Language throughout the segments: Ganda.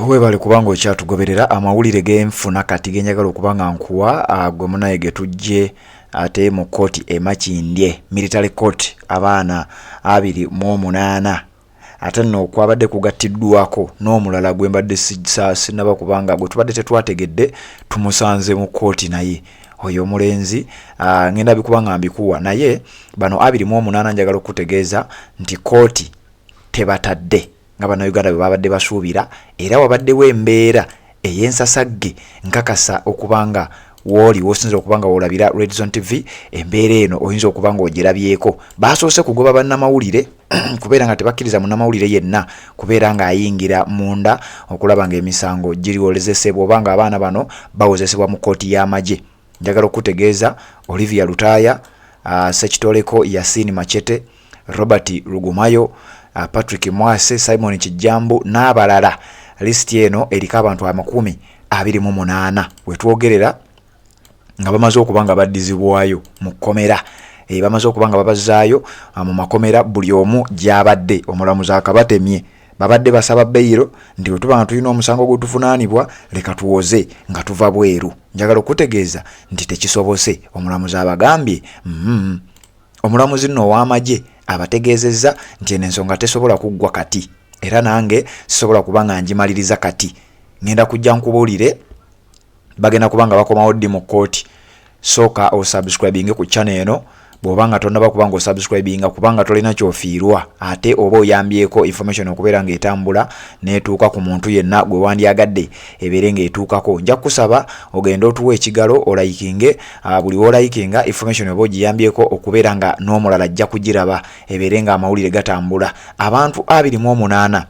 Webale kubanga okyatugoberera amawulire genfuna kati genjagala okubanga nkuwa gwe munaye getujje ate mu kooti emakindye military court abaana 28 ate nno okwabadde kugattiddwako n'omulala gwe mbadde sinaba kubanga gwe tubadde tetwategedde tumusanze mu kooti naye oyo omulenzi ngenda bikubanga mbikuwa naye bano 28 njagala okutegeeza nti kooti tebatadde nga bannayuganda bwe babadde basuubira era wabaddewo embeera ey'ensasagge nkakasa okubanga woli wosinza okubanga wolabira Red Zone TV embeera eno oyinza okubanga ogirabyeko basoose kugoba bannamawulire kubeera nga tebakkiriza munnamawulire yenna kubeera nga ayingira munda okulaba nga emisango giriwolezesebwa obanga abaana bano bawozesebwa mu kooti y'amagye. Njagala okutegeeza Olivia Lutaaya, Sekitoleko Yasini Machete, Robert Lugumayo, Patrick Mwase, Simon Kijambu n'abalala. Listi eno eriko abantu 28 wetwogerera nga bamaze okubanga baddizibwayo mu Kkomera. Bamaze okubanga Babazizzaayo mu makomera buli omu gyabadde omulamuzi akabatemye babadde basaba beyiro ndi otubanga tulina omusango gutufunaanibwa leka tuwoze nga tuva bweru. Njagala okutegeeza nti tekisobose omulamuzi abagambye omulamuzi nno ow'amagye abategeezezza nti ensonga tesobola kuggwa kati era nange sisobola kubanga ngimaliriza kati ngenda kujja nkubuulire bagenda kubanga bakomawo ddi mu kooti. Sooka osubscribinge ku channel eno bw'obanga tonnaba kubanga osubscribinga kubanga tolina kyofiirwa ate oba oyambyeko information okubeera ng'etambula n'etuuka ku muntu yenna gwe wandyagadde ebeere ng'etuukako. Nja kusaba ogenda otuwa ekigalo olayikinge buli wolayikinga information oba ogiyambyeko okubeera nga n'omulala ajja kugiraba ebeere nga amawulire gatambula. Abantu 28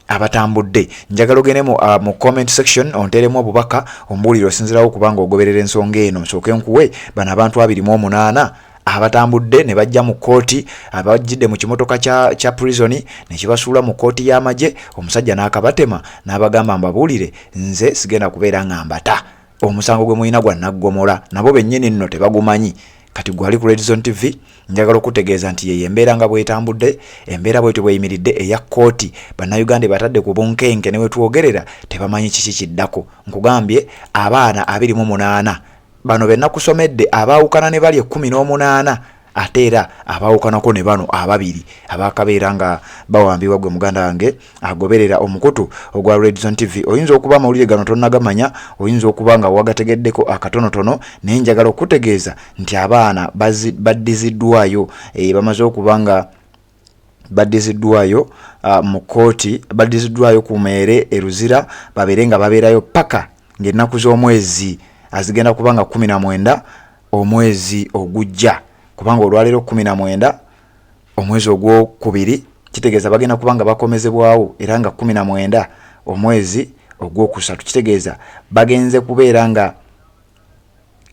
abatambudde njagala ogende mu comment section onteremu obubaka ombuulire osinzirawo kubanga ogoberera ensonga eno. Nsooke nkuwe bano abantu 28 abatambudde ne bajja mu kooti abajjidde mu kimotoka kya prison ne kibasuula mu kooti y'amagye. Omusajja n'akabatema n'abagamba mbabuulire nze sigenda kubeera ngambata omusango gwe muyina gwa naggomola nabo bennyini nno tebagumanyi kati gwali ku Red Zone TV. Njagala okutegeeza nti yeye embeera nga bwetambudde embeera bwetyo bweyimiridde eya kooti bannayuganda batadde ku bunkenke ne wetwogerera tebamanyi kiki kiddako. Nkugambye abaana 28 bano benna kusomedde abaawukana ne bali 18 ate era abaawukanako ne bano ababiri abakabeera nga bawambibwa gwe muganda wange agoberera omukutu ogwa Red Zone TV. Oyinza okuba amawulire gano tonnagamanya oyinza okuba nga wagategeddeko akatonotono naye njagala okutegeeza nti abaana baddiziddwayo bamaze okuba nga baddiziddwayo mu kooti baddiziddwayo ku meere eruzira babeere nga babeerayo paka ng'ennaku z'omwezi azigenda kubanga 19 omwezi ogujja kubanga olwaleero 19 omwezi ogwokubiri kitegeeza bagenda kubanga bakomezebwawo era nga 19 omwezi ogwokusatu kitegeeza bagenze kubeera nga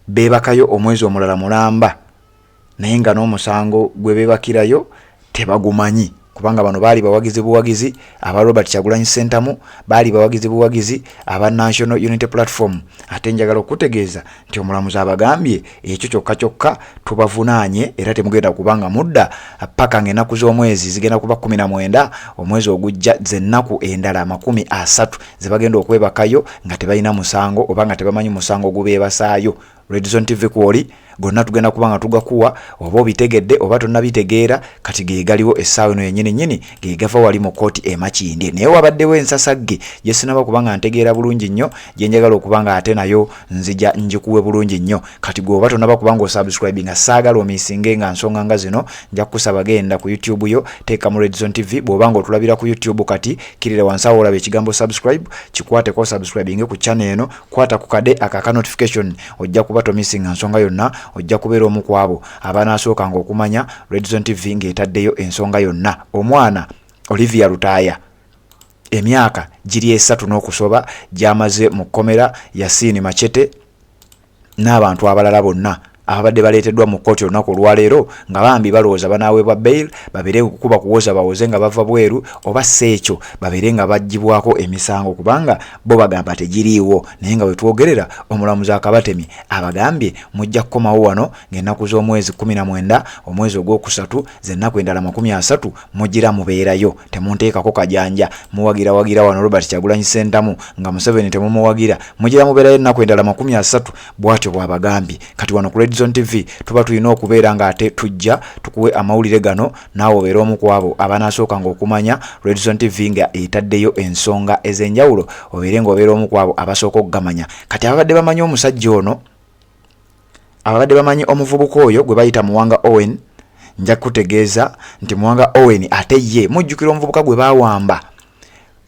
beebakayo omwezi omulala mulamba naye nga n'omusango gwe beebakirayo tebagumanyi kubanga bano baali bawagizi aba Robert Kyagulanyi Sentamu baali bawagizi aba National Unity Platform. Ate njagala okutegeeza nti omulamuzi abagambye ekyo kyokka tubavunaanye era temugenda kubanga mudda paka ng'ennaku z'omwezi zigenda kuba 19 omwezi ogujja z'ennaku endala 30 ze bagenda okwebakayo nga tebalina musango oba nga tebamanyi musango gubeebasaayo. Red Zone TV kwoli gonna tugenda kubanga tugakuwa oba obitegedde oba tonnabitegeera kati geegaliwo essaawa eno yennyini geegava wali mu kooti emakindye naye wabaddewo ensasagge gye sinaba kubanga ntegeera bulungi nnyo gye njagala okubanga ate nayo nzija njikuwe bulungi nnyo. Kati gwe oba tonnaba kubanga osubscribinga saagala omisinge nga nsonga nga zino nja kukusaba genda ku YouTube yo teeka mu Red Zone TV bw'obanga otulabira ku YouTube kati kirira wansi awo olaba ekigambo subscribe kikwateko subscribinge ku channel eno kwata ku kade aka notification ojja kuba tomisinga nsonga yonna ojja kubeera omu ku abo abanaasookanga okumanya Red Zone TV ng'etaddeyo ensonga yonna. Omwana Olivia Lutaaya emyaka giri 3 n'okusoba gy'amaze mu Kkomera Yasini Machete n'abantu abalala bonna abadde baleeteddwa mu kkooti olunaku olwaleero nga bambi balowooza banaaweebwa bail babeere kuba kuwoza bawoze nga bava bweru oba seekyo babeere nga baggibwako emisango kubanga bo bagamba tegiriiwo naye nga wetwogerera omulamuzi Akabatemi abagambye mujja kukomawo wano ng'ennaku z'omwezi 19 omwezi ogwokusatu z'ennaku endala 30 mugira mubeerayo temunteekako kajanja muwagira wano Robert Kyagulanyi Ssentamu nga Museveni temumuwagira mugira mubeerayo ennaku endala 30 bw'atyo bw'abagambye kati wano ku Red Zone TV tuba tulina okubeera nga ate tujja tukuwe amawulire gano naawe obeera omu ku abo abanaasooka ng'okumanya Red Zone TV nga etaddeyo ensonga ez'enjawulo obeere ng'obeera omu ku abo abasooka okugamanya kati ababadde bamanyi omusajja ono ababadde bamanyi omuvubuka oyo gwe bayita Muwanga Owen nja kutegeeza nti Muwanga Owen ate ye mujjukira omuvubuka gwe baawamba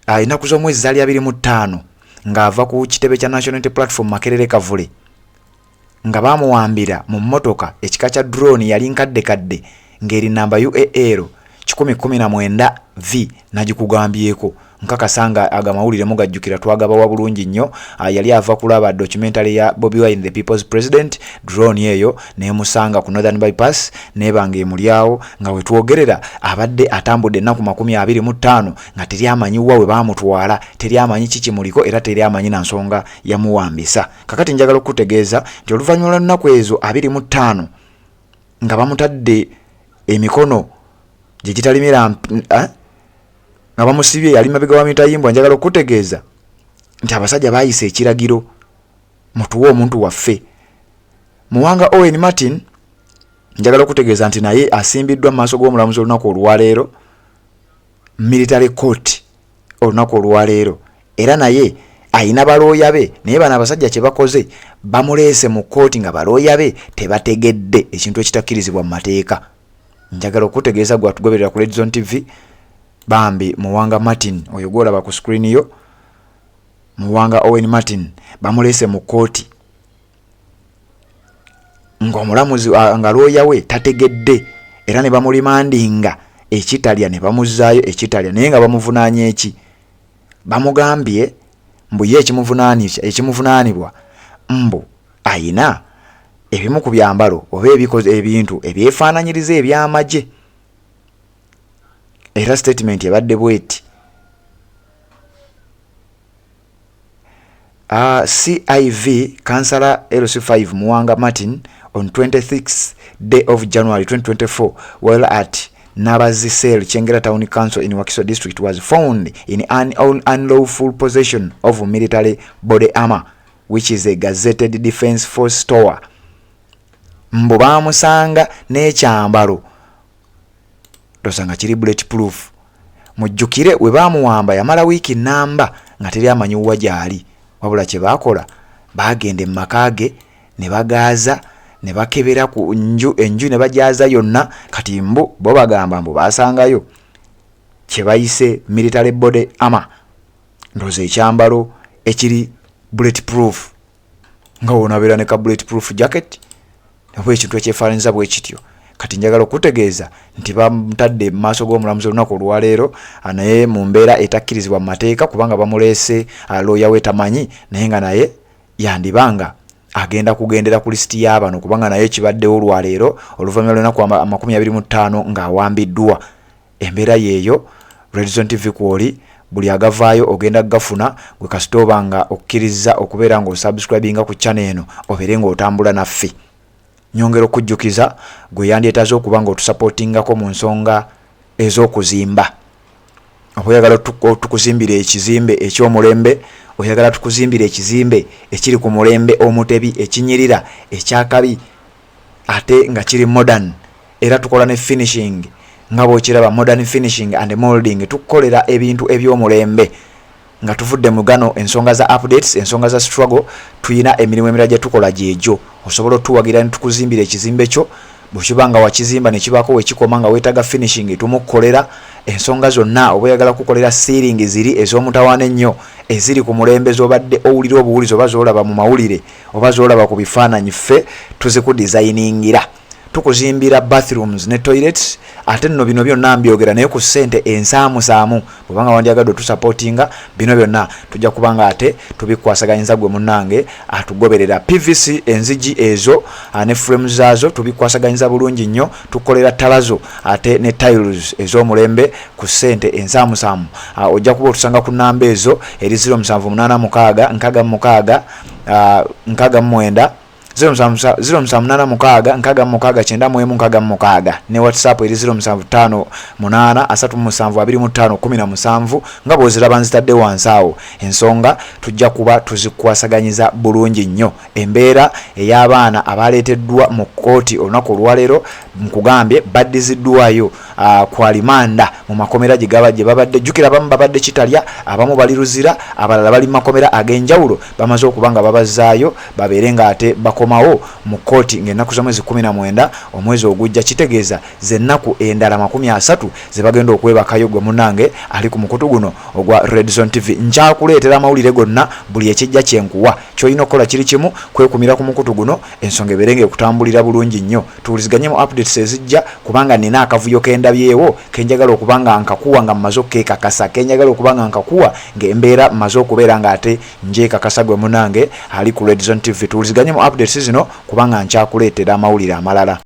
ennaku z'omwezi zaali 25 ng'ava ku kitebe kya National Unity Platform Makerere Kavule nga bamuwambira mu mmotoka ekika kya drone yali nkadde ng'eri namba UAL 1019V nagikugambyeko nkakasanga agamawulire mugajjukira twagabawa bulungi nnyo yali ava kulaba documentary ya Bobi Wine the People's President drone eyo nemusanga ku Northern Bypass nebanga emulyawo nga wetwogerera abadde atambudde ennaku 25 nga teri amanyi we bamutwala teri amanyi kiki muliko era teri amanyi na nsonga yamuwambisa kakati njagala okutegeeza nti oluvannyuma lw'ennaku ezo 25 nga bamutadde emikono gye gitalimira nga bamusibye yali mabega wa mitayimbwa njagala okutegeeza nti abasajja baayise ekiragiro mutuwe omuntu waffe Muwanga Owen Martin njagala okutegeeza nti naye asimbiddwa mu maaso g'omulamuzi olunaku olwaleero military court olunaku olwaleero era naye ayina balooya be naye bano abasajja kye bakoze bamuleese mu kkooti nga balooya be tebategedde ekintu ekitakkirizibwa mu mateeka njagala okutegeeza gwe atugoberera ku Red Zone TV bambi Muwanga Martin oyo gwolaba ku screen yo Muwanga Owen Martin bamulese mu kkooti ng'omulamuzi nga looya we tategedde era ne bamulimandinga ekitalya ne bamuzzaayo ekitalya naye nga bamuvunaanya eki bamugambye mbu ye ekimuvunaanibwa mbu ayina ebimu ku byambalo oba ebintu ebyefaananyiriza eby'amagye era statement yabadde bweti CIV Councillor LC5 Muwanga Martin on 26th day of January 2024 while at Babazizzaayo Kkomera Town Council in Wakiso District was found in an unlawful possession of military body armor which is a gazetted defense force store mbu bamusanga n'ekyambalo tosanga kiri bulletproof mujjukire we bamuwamba yamala wiiki namba nga teri amanyi wa gyali wabula kye bakola bagende makage ne bagaaza ne bakebera ku enju ne bajaaza yonna kati mbu bo bagamba mbu basangayo kye bayise military body armor ndoze ekyambalo ekiri bulletproof nga wonabeera ne ka bulletproof jacket nabo ekintu ekyefaananiza bwe kityo kati njagala okutegeeza nti bamutadde mu maaso g'omulamuzi olunaku olwaleero naye mu mbeera etakkirizibwa mu mateeka kubanga bamuleese looya we tamanyi naye nga naye yandibanga agenda kugendera ku lisiti y'abano kubanga naye kibaddewo olwaleero oluvannyuma lw'ennaku 25 ng'awambiddwa embeera yeeyo Red Zone TV kwoli buli agavaayo ogenda gafuna gwe kasitooba nga okkiriza okubeera ng'osubscribinga ku channel eno obeere ng'otambula naffe nyongera okujjukiza gwe yandyetaze okuba ng'otusupportingako mu nsonga ez'okuzimba oyagala tukuzimbire ekizimbe eky'omulembe oyagala tukuzimbire ekizimbe ekiri ku mulembe omutebi ekinyirira ekyakabi ate nga kiri modern era tukola ne finishing nga bw'okiraba modern finishing and molding tukolera ebintu eby'omulembe nga tuvudde mu gano ensonga za updates ensonga za struggle tuyina emirimu emirala gye tukola gyegyo osobola otuwagira ne tukuzimbira ekizimbe kyo bw'okibanga wakizimba ne kibaako wekikoma nga weetaga finishing tumukolera ensonga zonna oba oyagala kukolera ceiling ziri ez'omutawaana ennyo eziri ku mulembe z'obadde owulira obuwulizi oba z'olaba mu mawulire oba z'olaba ku bifaananyi ffe tuzikudizayiningira tukuzimbira bathrooms ne toilets ate nno bino byonna mbyogera naye ku ssente ensaamusaamu bwobanga wandyagadde otusupportinga bino byonna tujja kubanga ate tubikwasaganyiza gwe munnange atugoberera PVC enzigi ezo ne frames zaazo tubikwasaganyiza bulungi nnyo tukolera talazo ate ne tiles ez'omulembe ku ssente ensaamusaamu ojja kuba otusanga ku namba ezo eri 0786 nkaaga 69 0786 ne WhatsApp eri 0758372517 nga bw'oziraba nzitadde wansi awo ensonga tujja kuba tuzikwasaganyiza bulungi nnyo embeera ey'abaana abaleeteddwa mu kkooti olunaku olwaleero nkugambye baddiziddwayo kwa limanda mu makomera gye babadde jjukira abamu babadde kitalya abamu bali Luzira abalala bali mu makomera ag'enjawulo bamaze okuba nga babazaayo babeere nga ate bakomawo mu kkooti ng'ennaku z'omwezi 19 omwezi ogujja kitegeeza z'ennaku endala 30 ze bagenda okwebakayo gwe munnange ali ku mukutu guno ogwa Red Zone TV nkyakuleetera amawulire gonna buli ekijja kyenkuwa ky'olina okukola kiri kimu kwekumira ku mukutu guno ensonga ebeere ng'ekutambulira bulungi nnyo tuwuliziganye mu updates ezijja kubanga nina akavuyo kendabyewo kenjagala okuba nga nkakuwa nga mmaze okukekakasa kenjagala okuba nga nkakuwa ng'embeera mmaze okubeera nga ate njeekakasa gwe munnange ali ku Red Zone TV tuwuliziganye mu updates zino kubanga nkyakuleetera amawulire amalala.